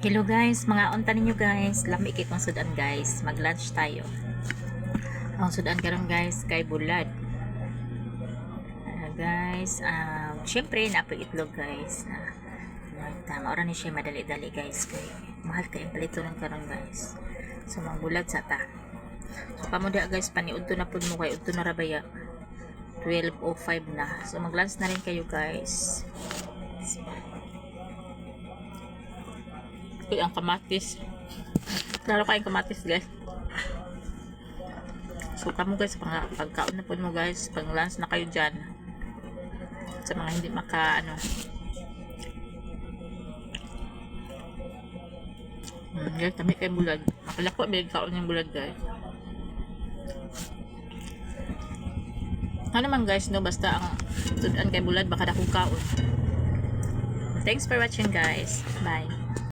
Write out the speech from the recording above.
Hello guys, mga unta ninyo guys. Lami kay kong sudan guys. Mag-lunch tayo. Ang sudan karon guys kay bulad. Guys, syempre napoy itlog guys. Tama ora ni siya madali-dali guys kay mahal kay ang palito ng karon guys. So mga bulad sa ta. So pamuda guys paniudto na pud mo kay udto na rabaya. 12:05 na. So mag-lunch na rin kayo guys. Ito ang kamatis. Klaro kayong kamatis guys. So kamo guys, pagkaon na po mo guys, pang lunch na kayo dyan. Sa mga hindi guys, kami kayong bulad. Makalako may kaon yung bulad guys. Ano naman guys, no, basta ang sudan kay bulad, baka na kung kaon. Thanks for watching guys. Bye.